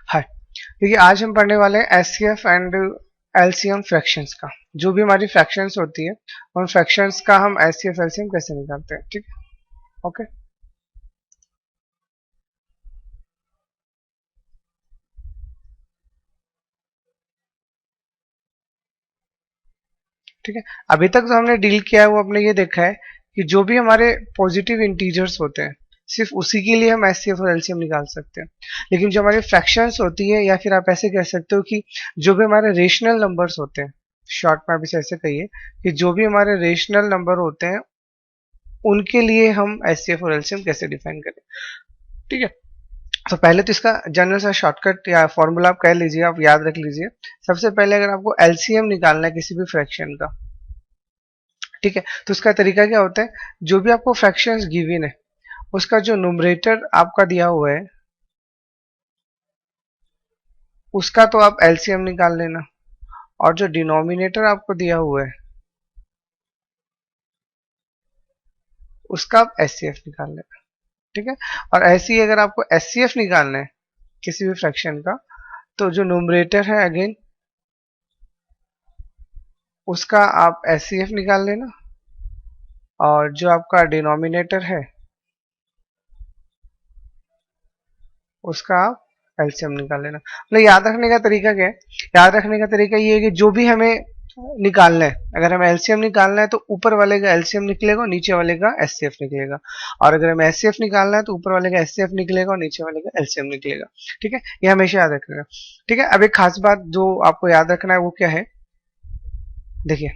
हाय, देखिए आज हम पढ़ने वाले हैं एचसीएफ एंड एलसीएम फ्रैक्शंस का। जो भी हमारी फ्रैक्शंस होती है उन फ्रैक्शंस का हम एचसीएफ एलसीएम कैसे निकालते हैं। ठीक है, ओके। ठीक है, अभी तक जो हमने डील किया है वो अपने ये देखा है कि जो भी हमारे पॉजिटिव इंटीजर्स होते हैं सिर्फ उसी के लिए हम एचसीएफ और एलसीएम निकाल सकते हैं। लेकिन जो हमारी फ्रैक्शंस होती है, या फिर आप ऐसे कह सकते हो कि जो भी हमारे रेशनल नंबर्स होते हैं, शॉर्ट में आप इसे ऐसे कहिए कि जो भी हमारे रेशनल नंबर होते हैं उनके लिए हम एचसीएफ और एलसीएम कैसे डिफाइन करें। ठीक है, तो पहले तो इसका जनरल सा शॉर्टकट या फॉर्मूला आप कह लीजिए, आप याद रख लीजिए। सबसे पहले अगर आपको एलसीएम निकालना है किसी भी फ्रैक्शन का, ठीक है, तो उसका तरीका क्या होता है, जो भी आपको फ्रैक्शंस गिवन है उसका जो न्यूमरेटर आपका दिया हुआ है उसका तो आप एलसीएम निकाल लेना, और जो डिनोमिनेटर आपको दिया हुआ है उसका आप एचसीएफ निकाल लेना। ठीक है, और ऐसे ही अगर आपको एचसीएफ निकालना है किसी भी फ्रैक्शन का, तो जो न्यूमरेटर है अगेन उसका आप एचसीएफ निकाल लेना, और जो आपका डिनोमिनेटर है उसका आप एलसीएम निकाल लेना। मतलब याद रखने का तरीका क्या है, याद रखने का तरीका ये है कि जो भी हमें निकालना है, अगर हमें एलसीएम निकालना है तो ऊपर वाले का एलसीएम निकलेगा और नीचे वाले का एचसीएफ निकलेगा, और अगर हमें एचसीएफ निकालना है तो ऊपर वाले का एचसीएफ निकलेगा और नीचे वाले का एलसीएम निकलेगा। ठीक है, ये हमेशा याद रखना। ठीक है, अब एक खास बात जो आपको याद रखना है वो क्या है, देखिए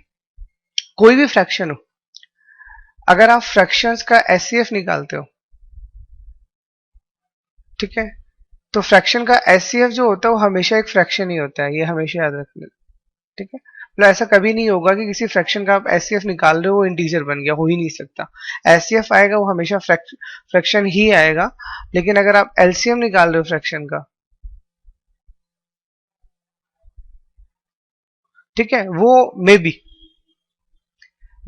कोई भी फ्रैक्शन हो, अगर आप फ्रैक्शंस का एचसीएफ निकालते हो, ठीक है, तो फ्रैक्शन का एचसीएफ जो होता है वो हमेशा एक फ्रैक्शन ही होता है, ये हमेशा याद रखना। ठीक है, मतलब ऐसा कभी नहीं होगा कि किसी फ्रैक्शन का आप एचसीएफ निकाल रहे हो वो इंटीजर बन गया, हो ही नहीं सकता। एचसीएफ आएगा वो हमेशा फ्रैक्शन ही आएगा। लेकिन अगर आप एलसीएम निकाल रहे हो फ्रैक्शन का, ठीक है, वो मे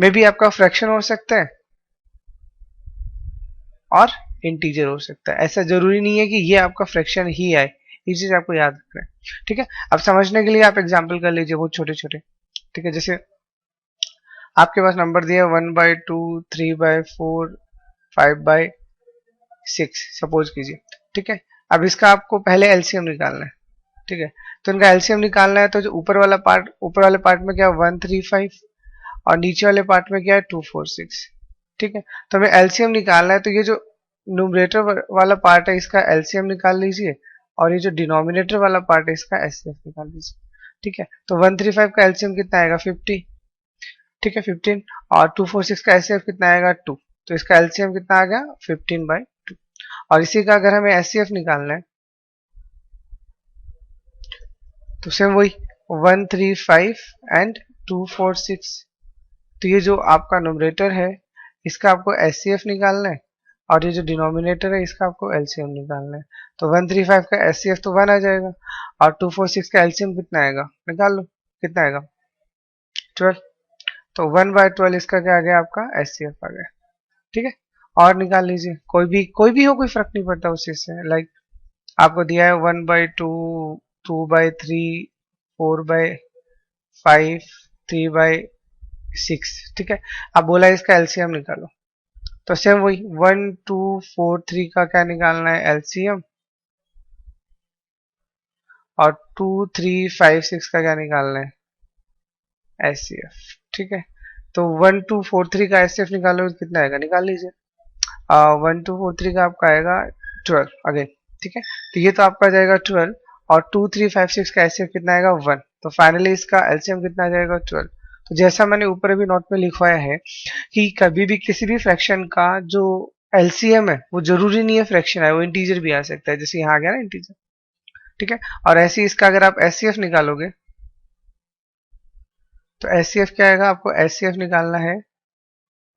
बी आपका फ्रैक्शन हो सकता है और इंटीजर हो सकता है। ऐसा जरूरी नहीं है कि ये आपका फ्रैक्शन ही आए, ये चीज आपको याद रखना है। ठीक है, अब समझने के लिए आप एग्जाम्पल कर लीजिए बहुत छोटे छोटे। ठीक है, जैसे आपके पास नंबर दिया 1/2, 3/4, 5/6 सपोज कीजिए। ठीक है, अब इसका आपको पहले एलसीएम निकालना है। ठीक है, तो इनका एलसीएम निकालना है, तो जो ऊपर वाले पार्ट में क्या है 135, और नीचे वाले पार्ट में क्या है 246। ठीक है, तो हमें एलसीएम निकालना है, तो ये जो न्यूमरेटर वाला पार्ट है इसका एलसीएम निकाल लीजिए, और ये जो डिनोमिनेटर वाला पार्ट है इसका एचसीएफ निकाल लीजिए। ठीक है, तो 135 का एलसीएम कितना आएगा 50। ठीक है 15, और 246 का एचसीएफ कितना आएगा 2, तो इसका एलसीएम कितना आ गया 15/2। और इसी का अगर हमें एचसीएफ निकालना है तो सेम वही 135 एंड 246, तो ये जो आपका न्यूमरेटर है इसका आपको एचसीएफ निकालना है, और ये जो डिनोमिनेटर है इसका आपको एलसीएम निकालना है। तो 135 का एचसीएफ तो 1 आ जाएगा, और 246 का एलसीएम कितना आएगा निकाल लो, कितना आएगा 12। तो 1/12 इसका क्या आ गया आपका एचसीएफ आ गया। ठीक है, और निकाल लीजिए, कोई भी हो, कोई फर्क नहीं पड़ता उस चीज से। लाइक आपको दिया है 1/2, 2/3, 4/5, 3/6। ठीक है, अब बोला है इसका एलसीएम निकालो, तो सेम वही 1, 2, 4, 3 का क्या निकालना है एलसीएम, और 2, 3, 5, 6 का क्या निकालना है एचसीएफ। ठीक है, तो 1, 2, 4, 3 का एचसीएफ निकालो, कितना आएगा निकाल लीजिए। 1, 2, 4, 3 का आपका आएगा 12 अगेन। ठीक है, तो ये तो आपका जाएगा 12, और 2, 3, 5, 6 का एचसीएफ कितना आएगा 1, तो फाइनली इसका एलसीएम कितना आ जाएगा 12। तो जैसा मैंने ऊपर अभी नोट में लिखवाया है कि कभी भी किसी भी फ्रैक्शन का जो एलसीएम है वो जरूरी नहीं है फ्रैक्शन है, वो इंटीजर भी आ सकता है, जैसे यहाँ आ गया ना इंटीजर। ठीक है, और ऐसे ही इसका अगर आप एचसीएफ निकालोगे तो एचसीएफ क्या आएगा, आपको एचसीएफ निकालना है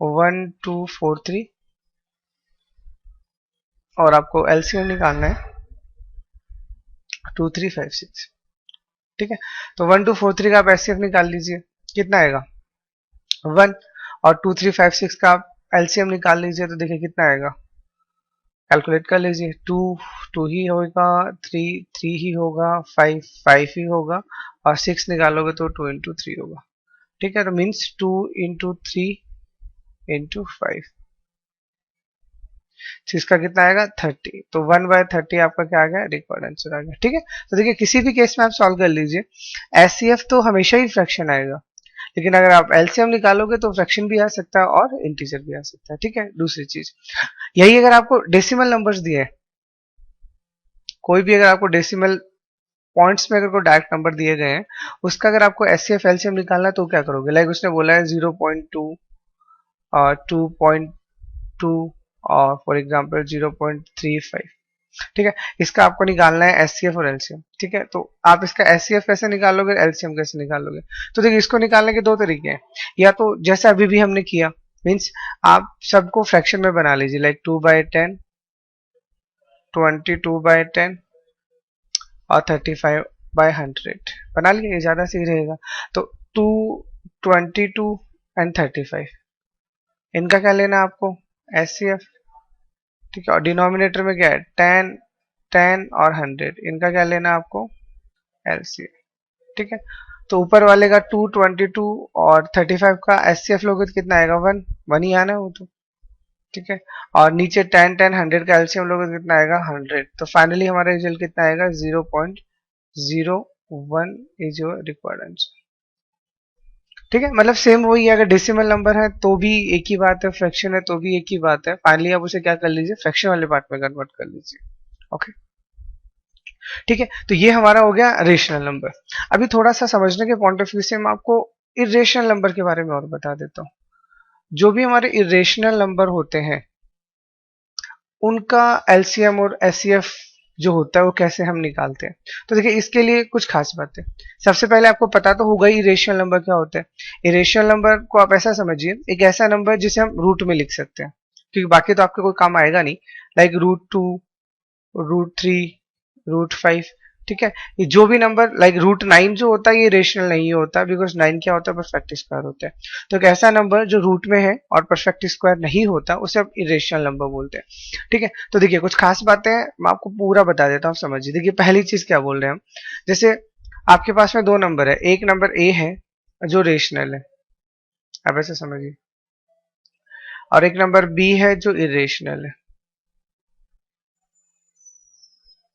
1, 2, 4, 3, और आपको एलसीएम निकालना है 2, 3, 5, 6। ठीक है, तो 1, 2, 4, 3 का आप एचसीएफ निकाल लीजिए, कितना आएगा 1, और 2, 3, 5, 6 का आप एलसीएम निकाल लीजिए, तो देखिए कितना आएगा कैलकुलेट कर लीजिए। 2 2 ही होगा, 3 3 ही होगा, 5 5 ही होगा, और 6 निकालोगे तो 2 इंटू 3 होगा। ठीक है, तो मीन्स 2 इंटू 3 इंटू 5, तो इसका कितना आएगा 30। तो 1/30 आपका क्या आ गया, रिक्वायर्ड आंसर आ गया। ठीक है, तो देखिए किसी भी केस में आप सॉल्व कर लीजिए, एचसीएफ तो हमेशा ही फ्रैक्शन आएगा, लेकिन अगर आप एलसीएम निकालोगे तो फ्रैक्शन भी आ सकता है और इंटीजर भी आ सकता है। ठीक है, दूसरी चीज यही, अगर आपको डेसिमल नंबर्स दिए हैं, कोई भी अगर आपको डेसिमल पॉइंट्स में अगर कोई डायरेक्ट नंबर दिए गए हैं, उसका अगर आपको एचसीएफ एलसीएम निकालना है तो क्या करोगे, लाइक उसने बोला है 0.2 और 2.2 और फॉर एग्जांपल 0.35। ठीक है, इसका आपको निकालना है एचसीएफ और एलसीएम। ठीक है, तो आप इसका एचसीएफ कैसे निकालोगे, एलसीएम कैसे निकालोगे, तो देखिए इसको निकालने के दो तरीके हैं। या तो जैसे अभी भी हमने किया, मीन्स आप सबको फ्रैक्शन में बना लीजिए, लाइक 2/10, 22/10 और 35/100 बना लिया, ये ज्यादा सही रहेगा। तो 2, 22 एंड 35, इनका क्या लेना है आपको, एचसीएफ। ठीक है, और डिनोमिनेटर में क्या है, 10 10 और 100, इनका क्या लेना है आपको, एलसीएम। ठीक है, तो ऊपर वाले का 2, 22 और 35 का एचसीएफ लोगे तो कितना आएगा, 1 1 ही आना है वो तो। ठीक है, और नीचे 10 10 100 का एलसीएम लोगे तो कितना आएगा, 100। तो फाइनली हमारा रिजल्ट कितना आएगा, 0.01 इज योर रिक्वायर्ड आंसर। ठीक है, मतलब सेम वही है, अगर डेसिमल नंबर है तो भी एक ही बात है, फ्रैक्शन है तो भी एक ही बात है। फाइनली आप उसे क्या कर लीजिए, फ्रैक्शन वाले पार्ट में कन्वर्ट कर लीजिए। ओके, ठीक है, तो ये हमारा हो गया रेशनल नंबर। अभी थोड़ा सा समझने के पॉइंट ऑफ व्यू से मैं आपको इरेशनल नंबर के बारे में और बता देता हूँ। जो भी हमारे इरेशनल नंबर होते हैं उनका एलसीएम और एचसीएफ जो होता है वो कैसे हम निकालते हैं, तो देखिए इसके लिए कुछ खास बात है। सबसे पहले आपको पता तो होगा ही इरेशनल नंबर क्या होता है। इरेशनल नंबर को आप ऐसा समझिए, एक ऐसा नंबर जिसे हम रूट में लिख सकते हैं, क्योंकि बाकी तो आपके कोई काम आएगा नहीं, लाइक √2, √3, √5। ठीक है, ये जो भी नंबर लाइक √9 जो होता है ये रेशनल नहीं होता, बिकॉज 9 क्या होता है, परफेक्ट स्क्वायर होता है। तो एक ऐसा नंबर जो रूट में है और परफेक्ट स्क्वायर नहीं होता उसे आप इरेशनल नंबर बोलते हैं। ठीक है, तो देखिए कुछ खास बातें हैं, मैं आपको पूरा बता देता हूँ, समझिए। देखिए पहली चीज क्या बोल रहे हैं हम, जैसे आपके पास में दो नंबर है, एक नंबर ए है जो रेशनल है, आप ऐसे समझिए, और एक नंबर बी है जो इरेशनल है।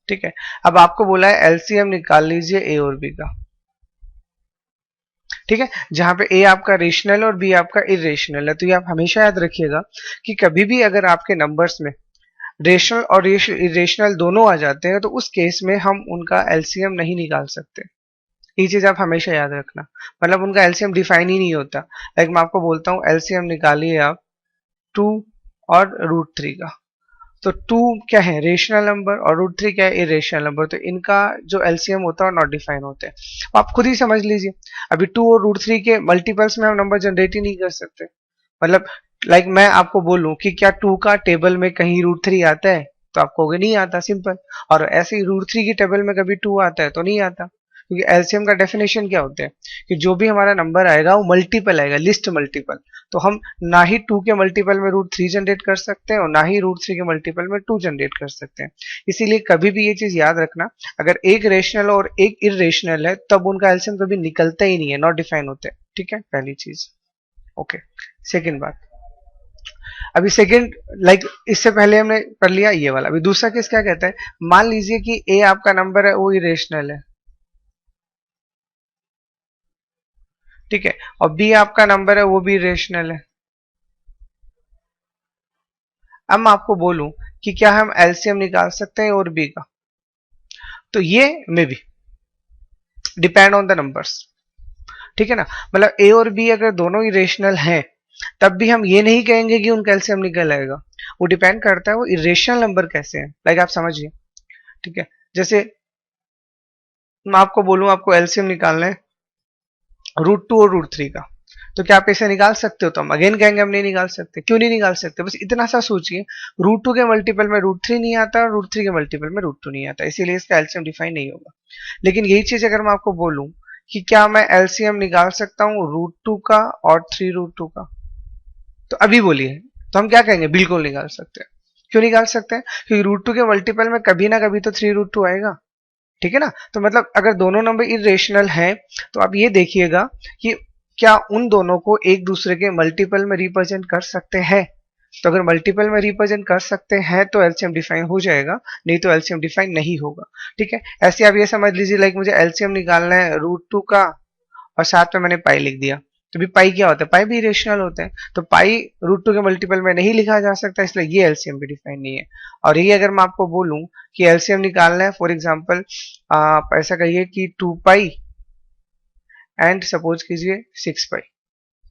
ठीक है, अब आपको बोला है एलसीएम निकाल लीजिए ए और बी का। ठीक है, जहां पे ए आपका रेशनल और बी आपका इरेशनल है, तो ये आप हमेशा याद रखिएगा कि कभी भी अगर आपके नंबर्स में रेशनल और इरेशनल दोनों आ जाते हैं तो उस केस में हम उनका एलसीएम नहीं निकाल सकते। ये चीज आप हमेशा याद रखना, मतलब उनका एलसीएम डिफाइन ही नहीं होता। लाइक मैं आपको बोलता हूँ एलसीएम निकालिए आप 2 और √3 का, तो 2 क्या है, रेशनल नंबर, और √3 क्या है, इरेशनल नंबर, तो इनका जो एलसीएम होता है नॉट डिफाइन होते हैं। तो आप खुद ही समझ लीजिए, अभी 2 और √3 के मल्टीपल्स में हम नंबर जनरेट ही नहीं कर सकते। मतलब लाइक मैं आपको बोलूं कि क्या 2 का टेबल में कहीं √3 आता है, तो आप कहोगे नहीं आता, सिंपल। और ऐसे ही √3 की टेबल में कभी 2 आता है तो नहीं आता, क्योंकि एलसीएम का डेफिनेशन क्या होता है कि जो भी हमारा नंबर आएगा वो मल्टीपल आएगा, लिस्ट मल्टीपल। तो हम ना ही 2 के मल्टीपल में √3 जनरेट कर सकते हैं और ना ही √3 के मल्टीपल में 2 जनरेट कर सकते हैं। इसीलिए कभी भी ये चीज याद रखना, अगर एक रेशनल और एक इरेशनल है तब उनका एलसीएम कभी निकलता ही नहीं है, नॉट डिफाइन होते हैं। ठीक है, पहली चीज। ओके, सेकेंड बात, अभी सेकेंड लाइक इससे पहले हमने कर लिया ये वाला, अभी दूसरा केस क्या कहता है, मान लीजिए कि ए आपका नंबर है वो इरेशनल है। ठीक है, और बी आपका नंबर है वो भी रेशनल है। अब मैं आपको बोलूं कि क्या हम एलसीएम निकाल सकते हैं और बी का, तो ये may be depend on the numbers. ठीक है ना, मतलब ए और बी अगर दोनों ही रेशनल हैं तब भी हम ये नहीं कहेंगे कि उनका एलसीएम निकल आएगा, वो डिपेंड करता है वो इरेशनल नंबर कैसे हैं, लाइक आप समझिए। ठीक है, जैसे मैं आपको बोलूं आपको एलसीएम निकालना है √2 और √3 का, तो क्या आप इसे निकाल सकते हो, तो हम अगेन कहेंगे हम नहीं निकाल सकते। क्यों नहीं निकाल सकते, बस इतना सा सोचिए, √2 के मल्टीपल में √3 नहीं आता और √3 के मल्टीपल में √2 नहीं आता, इसीलिए इसका एलसीएम डिफाइन नहीं होगा। लेकिन यही चीज अगर मैं आपको बोलूं कि क्या मैं एलसीएम निकाल सकता हूं √2 का और 3 √2 का, तो अभी बोलिए, तो हम क्या कहेंगे, बिल्कुल निकाल सकते हैं। क्यों निकाल सकते हैं? क्योंकि रूट टू के मल्टीपल में कभी ना कभी तो 3 रूट टू आएगा, ठीक है ना। तो मतलब अगर दोनों नंबर इरेशनल हैं तो आप ये देखिएगा कि क्या उन दोनों को एक दूसरे के मल्टीपल में रिप्रेजेंट कर सकते हैं। तो अगर मल्टीपल में रिप्रेजेंट कर सकते हैं तो एलसीएम डिफाइन हो जाएगा, नहीं तो एलसीएम डिफाइन नहीं होगा, ठीक है। ऐसे आप ये समझ लीजिए लाइक मुझे एलसीएम निकालना है रूट टू का और साथ में मैंने पाई लिख दिया, तो भी पाई क्या होता है? पाई भी इरेशनल होते हैं, तो पाई रूट टू के मल्टीपल में नहीं लिखा जा सकता, इसलिए ये एलसीएम भी डिफाइन नहीं है। और यही अगर मैं आपको बोलूं कि एलसीएम निकालना है, फॉर एग्जांपल आप ऐसा कहिए कि 2 पाई एंड सपोज कीजिए 6 पाई,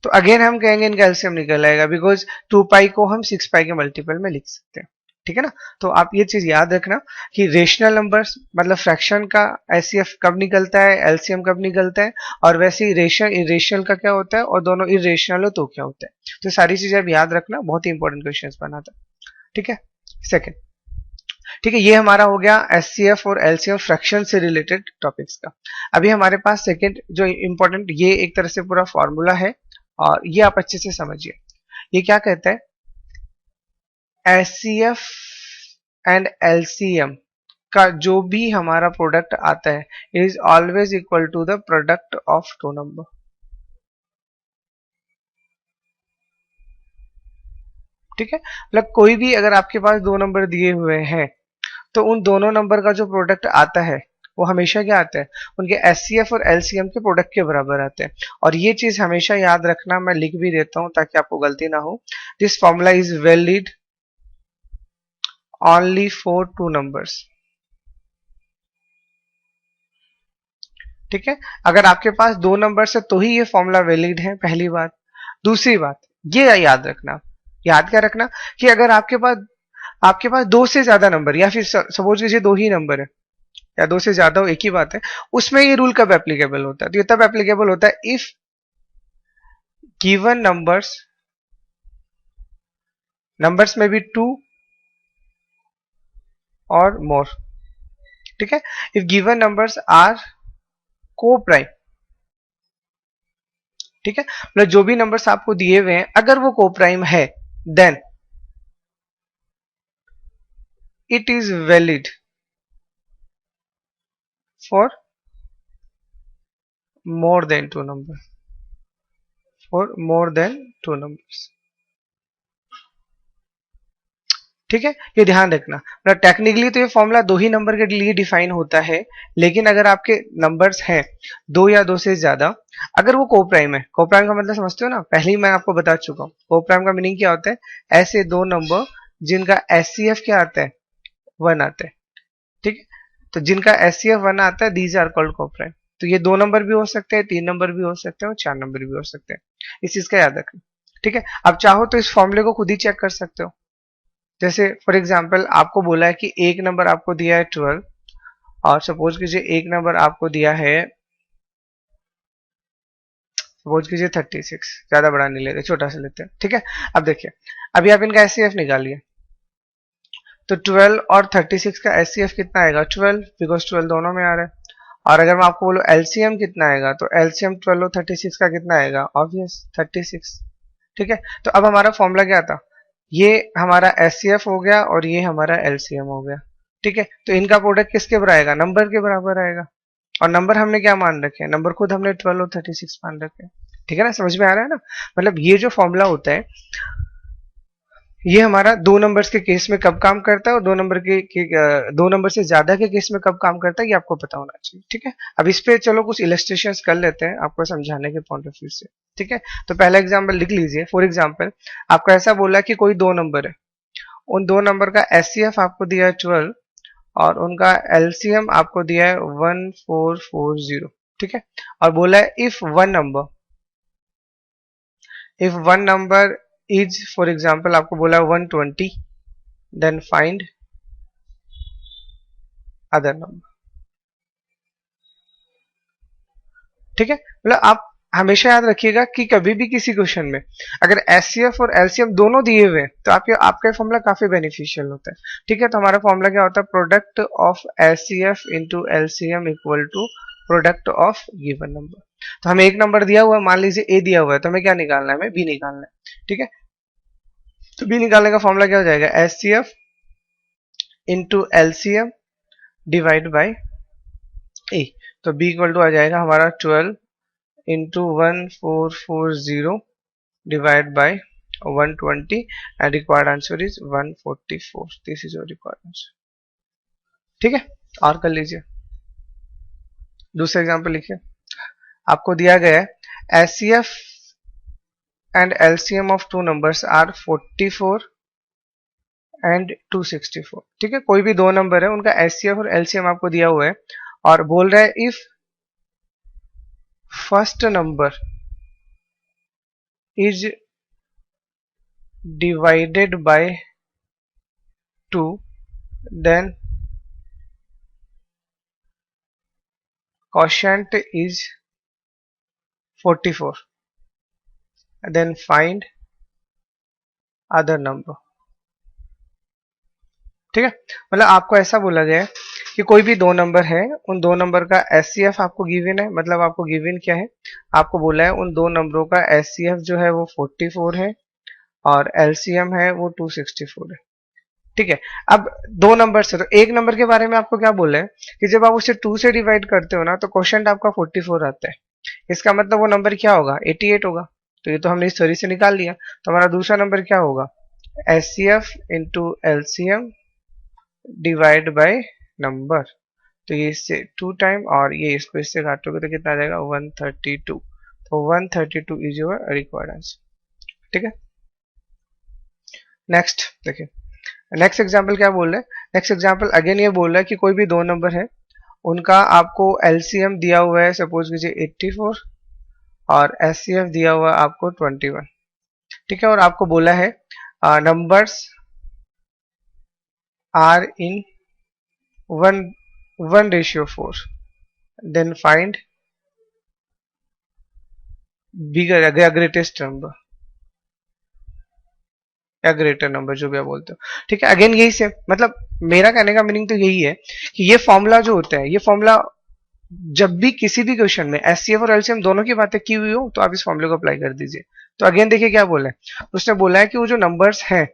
तो अगेन हम कहेंगे इनका एलसीएम निकल आएगा, बिकॉज 2 पाई को हम 6 पाई के मल्टीपल में लिख सकते हैं, ठीक है ना। तो आप ये चीज याद रखना कि रेशनल नंबर्स मतलब फ्रैक्शन का एचसीएफ कब निकलता है, एलसीएम कब निकलता है, और वैसे ही रेशनल इरेशनल का क्या होता है, और दोनों इरेशनल हो तो क्या होता है। तो सारी चीजें आप याद रखना, बहुत ही इंपॉर्टेंट क्वेश्चन बनाता है, ठीक है। सेकेंड, ठीक है, ये हमारा हो गया एचसीएफ और एलसीएम फ्रैक्शन से रिलेटेड टॉपिक्स का। अभी हमारे पास सेकेंड जो इंपॉर्टेंट, ये एक तरह से पूरा फॉर्मूला है और ये आप अच्छे से समझिए। ये क्या कहता है, एचसीएफ एंड एलसीएम का जो भी हमारा प्रोडक्ट आता है is always equal to the product of two number, ठीक है। मतलब कोई भी अगर आपके पास दो नंबर दिए हुए हैं तो उन दोनों नंबर का जो प्रोडक्ट आता है वो हमेशा क्या आता है, उनके एचसीएफ और एलसीएम के प्रोडक्ट के बराबर आते हैं। और ये चीज हमेशा याद रखना, मैं लिख भी देता हूं ताकि आपको गलती ना हो। This formula is valid only for to numbers, ठीक है। अगर आपके पास दो नंबर है तो ही ये फॉर्मूला वैलिड है, पहली बात। दूसरी बात ये याद रखना, याद क्या रखना कि अगर आपके पास दो से ज्यादा नंबर या फिर सपोज कीजिए दो ही नंबर है या दो से ज्यादा हो, एक ही बात है, उसमें ये रूल कब एप्लीकेबल होता है? तो ये तब एप्लीकेबल होता है इफ गिवन नंबर्स में भी टू और मोर, ठीक है। इफ गिवन नंबर्स आर को प्राइम, ठीक है, मतलब जो भी नंबर्स आपको दिए हुए हैं अगर वो को प्राइम है then it is valid for more than two number, for more than two numbers, ठीक है। ये ध्यान रखना, मतलब टेक्निकली तो ये फॉर्मूला दो ही नंबर के लिए डिफाइन होता है, लेकिन अगर आपके नंबर्स हैं दो या दो से ज्यादा, अगर वो को प्राइम है, को प्राइम का मतलब समझते हो ना, पहले ही मैं आपको बता चुका हूँ को प्राइम का मीनिंग क्या होता है, ऐसे दो नंबर जिनका एचसीएफ क्या आता है, 1 आता है, ठीक है। तो जिनका एचसीएफ 1 आता है दीज आर कॉल्ड को प्राइम। तो ये दो नंबर भी हो सकते हैं, तीन नंबर भी हो सकते हैं और चार नंबर भी हो सकते हैं, इस चीज का याद रखना, ठीक है। अब चाहो तो इस फॉर्मूले को खुद ही चेक कर सकते हो। जैसे फॉर एग्जाम्पल आपको बोला है कि एक नंबर आपको दिया है 12 और सपोज कीजिए एक नंबर आपको दिया है, सपोज कीजिए 36, ज्यादा बड़ा नहीं लेते, छोटा सा लेते हैं, ठीक है। अब देखिए, अभी आप इनका एचसीएफ निकालिए, तो 12 और 36 का एचसीएफ कितना आएगा, 12, बिकॉज 12 दोनों में आ रहा है। और अगर मैं आपको बोलूं एलसीएम कितना आएगा, तो एलसीएम 12 और 36 का कितना आएगा, ऑब्वियस 36, ठीक है। तो अब हमारा फॉर्मूला क्या था, ये हमारा एचसीएफ हो गया और ये हमारा एलसीएम हो गया, ठीक है। तो इनका प्रोडक्ट किसके बराबर आएगा, नंबर के बराबर आएगा। और नंबर हमने क्या मान रखे हैं, नंबर खुद हमने 12 और 36 मान रखे हैं, ठीक है ना, समझ में आ रहा है ना। मतलब ये जो फॉर्मूला होता है ये हमारा दो नंबर्स के केस में कब काम करता है और दो नंबर से ज्यादा के केस में कब काम करता है, ये आपको पता होना चाहिए, ठीक है। अब इस पे चलो कुछ इलस्ट्रेशंस कर लेते हैं आपको समझाने के पॉइंट ऑफ व्यू से, ठीक है। तो पहला एग्जांपल लिख लीजिए, फॉर एग्जांपल आपको ऐसा बोला कि कोई दो नंबर है, उन दो नंबर का एचसीएफ आपको दिया है 12 और उनका एलसीएम आपको दिया है 1440, ठीक है। और बोला है if one number is, for example आपको बोला 120, देन फाइंड अदर नंबर, ठीक है। मतलब आप हमेशा याद रखिएगा कि कभी भी किसी क्वेश्चन में अगर एचसीएफ और एलसीएम दोनों दिए हुए हैं तो आपका फॉर्मूला काफी बेनिफिशियल होता है, ठीक है। तो हमारा फॉर्मूला क्या होता है, product of HCF into LCM equal to product of given number. तो हमें एक नंबर दिया हुआ है, मान लीजिए ए दिया हुआ है, तो हमें क्या निकालना है, हमें बी निकालना है, ठीक है। तो बी निकालने का फॉर्मूला क्या हो जाएगा, HCF into LCM divide by A. तो बी इक्वल टू आ जाएगा हमारा 12 into 1440 divide by 120 and required answer is 144. This is your required answer. ठीक है, और कर लीजिए। दूसरा एग्जांपल लिखिए। आपको दिया गया है HCF and LCM of two numbers are 44 and 264। ठीक है, कोई भी दो नंबर है, उनका एचसीएफ और एलसीएम आपको दिया हुआ है और बोल रहा है if first number is divided by 2 then quotient is 44 then find other number। ठीक है, मतलब आपको ऐसा बोला गया है कि कोई भी दो नंबर है, उन दो नंबर का एचसीएफ आपको गिवन है। मतलब आपको गिवन क्या है, आपको बोला है उन दो नंबरों का एचसीएफ जो है वो 44 है और एलसीएम है वो 264 है। ठीक है, अब दो नंबर से, तो एक नंबर के बारे में आपको क्या बोला है कि जब आप उसे 2 से डिवाइड करते हो ना तो क्वोशंट आपका 44 आता है। इसका मतलब वो नंबर क्या होगा, 88 होगा। तो ये तो हमने इस थ्योरी से निकाल लिया। तो हमारा दूसरा नंबर क्या होगा, HCF into LCM divide by number. तो ये इससे 2 टाइम और ये इसको इससे काटोगे तो कितना आ जाएगा 132। तो 132 इज योर रिक्वायर्ड आंसर। ठीक है, नेक्स्ट देखिए, नेक्स्ट एग्जाम्पल क्या बोल रहे हैं। नेक्स्ट एग्जाम्पल अगेन ये बोल रहा है कि कोई भी दो नंबर है, उनका आपको एलसीएम दिया हुआ है सपोज कीजिए 84 और एचसीएफ दिया हुआ है आपको 21। ठीक है, और आपको बोला है numbers are in 1:4 then find bigger greatest number या ग्रेटर नंबर, जो भी आप बोलते हो। ठीक है, अगेन यही से मतलब मेरा कहने का मीनिंग तो यही है कि ये फॉर्मूला जो होता है, ये फॉर्मूला जब भी किसी भी क्वेश्चन में एचसीएफ और एलसीएम दोनों की बातें की हुई हो तो आप इस फॉर्मूले को अप्लाई कर दीजिए। तो अगेन देखिए क्या बोला है, उसने बोला है कि वो जो नंबर्स हैं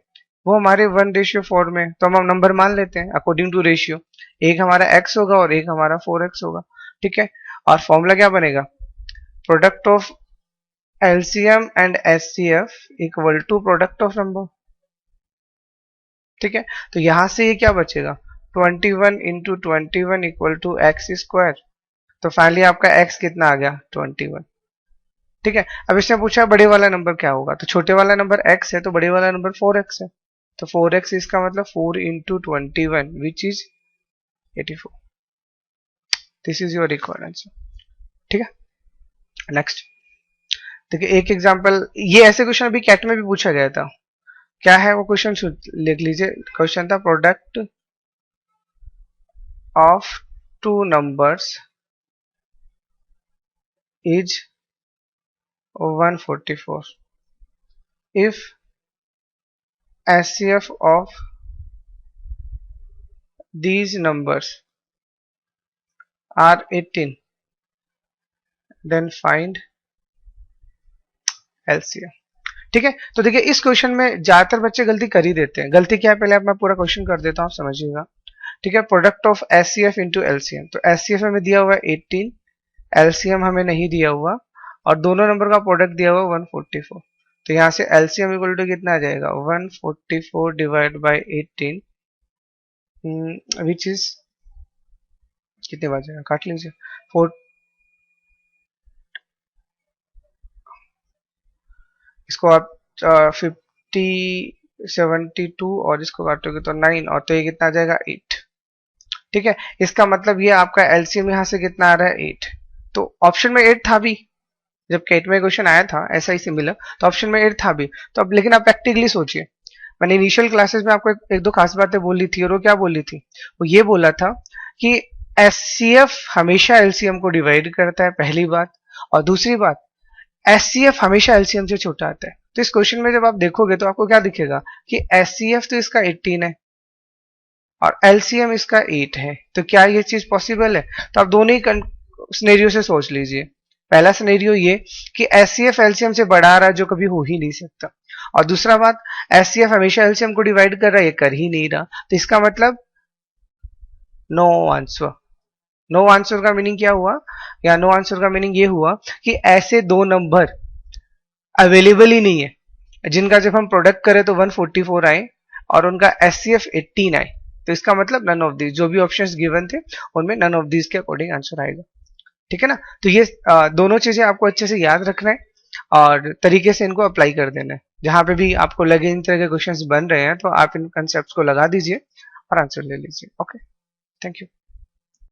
वो हमारे 1:4 में, तो हम नंबर मान लेते हैं अकॉर्डिंग टू रेशियो। एक हमारा x होगा और एक हमारा 4x होगा। ठीक है, और फॉर्मूला क्या बनेगा, product of LCM and HCF equal to product of number. ठीक है, तो यहां से ये क्या बचेगा, 21 into 21 equal to x square. तो फाइनली आपका x कितना आ गया 21। ठीक है, अब इसने पूछा बड़े वाला नंबर क्या होगा, तो छोटे वाला नंबर x है तो बड़े वाला नंबर 4x है। तो 4x इसका मतलब 4 into 21 which is 84। This is your required answer. ठीक है, नेक्स्ट देखिए एक एग्जांपल, ये ऐसे क्वेश्चन अभी कैट में भी पूछा गया था। क्या है वो क्वेश्चन, लिख लीजिए। क्वेश्चन था product of two numbers is 144 if HCF of these numbers are 18 then find LCM। ठीक है, तो देखिए इस क्वेश्चन में ज्यादातर बच्चे गलती कर ही देते हैं। गलती क्या है, पहले मैं पूरा क्वेश्चन कर देता हूं, आप समझिएगा। ठीक है, product of HCF into LCM. तो HCF हमें दिया हुआ है 18, एलसीएम हमें नहीं दिया हुआ और दोनों नंबर का प्रोडक्ट दिया हुआ 144। तो यहाँ से एलसीएम इक्वल टू कितना आ जाएगा 144 डिवाइड बाय 18 विच इज कितने बार जाएगा, काट लीजिए 4। इसको आप 50 72 और इसको काटोगे तो 9 और तो ये कितना आ जाएगा 8। ठीक है, इसका मतलब ये आपका एलसीएम यहाँ से कितना आ रहा है 8। तो ऑप्शन में 8 था भी, जब कैट में क्वेश्चन आया था ऐसा ही सिमिलर, तो ऑप्शन में 8 था भी। तो अब लेकिन आप प्रैक्टिकली सोचिए, मैंने इनिशियल क्लासेस में आपको एक दो खास बातें बोली थी और वो क्या बोली थी, वो ये बोला था कि एचसीएफ हमेशा एलसीएम को डिवाइड करता है, पहली बात। और दूसरी बात, एचसीएफ हमेशा एलसीएम से छोटा आता है। तो इस क्वेश्चन में जब आप देखोगे तो आपको क्या दिखेगा कि एचसीएफ तो इसका 18 है और एलसीएम इसका 8 है। तो क्या ये चीज पॉसिबल है, तो आप दोनों ही सिनेरियो से सोच लीजिए। पहला सिनेरियो ये कि एचसीएफ एलसीएम से बड़ा आ रहा है, जो कभी हो ही नहीं सकता। और दूसरा बात, एचसीएफ हमेशा एलसीएम को डिवाइड कर रहा है, ये कर ही नहीं रहा। तो इसका मतलब नो आंसर। नो आंसर का मीनिंग क्या हुआ, या नो आंसर का मीनिंग ये हुआ कि ऐसे दो नंबर अवेलेबल ही नहीं है जिनका जब हम प्रोडक्ट करें तो 144 आए और उनका एचसीएफ 18 आए। तो इसका मतलब नन ऑफ दीज, जो भी ऑप्शंस गिवन थे उनमें नन ऑफ दीज के अकॉर्डिंग आंसर आएगा। ठीक है ना। तो ये दोनों चीजें आपको अच्छे से याद रखना है और तरीके से इनको अप्लाई कर देना है। जहां पे भी आपको लगे इन तरह के क्वेश्चंस बन रहे हैं तो आप इन कंसेप्ट को लगा दीजिए और आंसर ले लीजिए। Okay, thank you.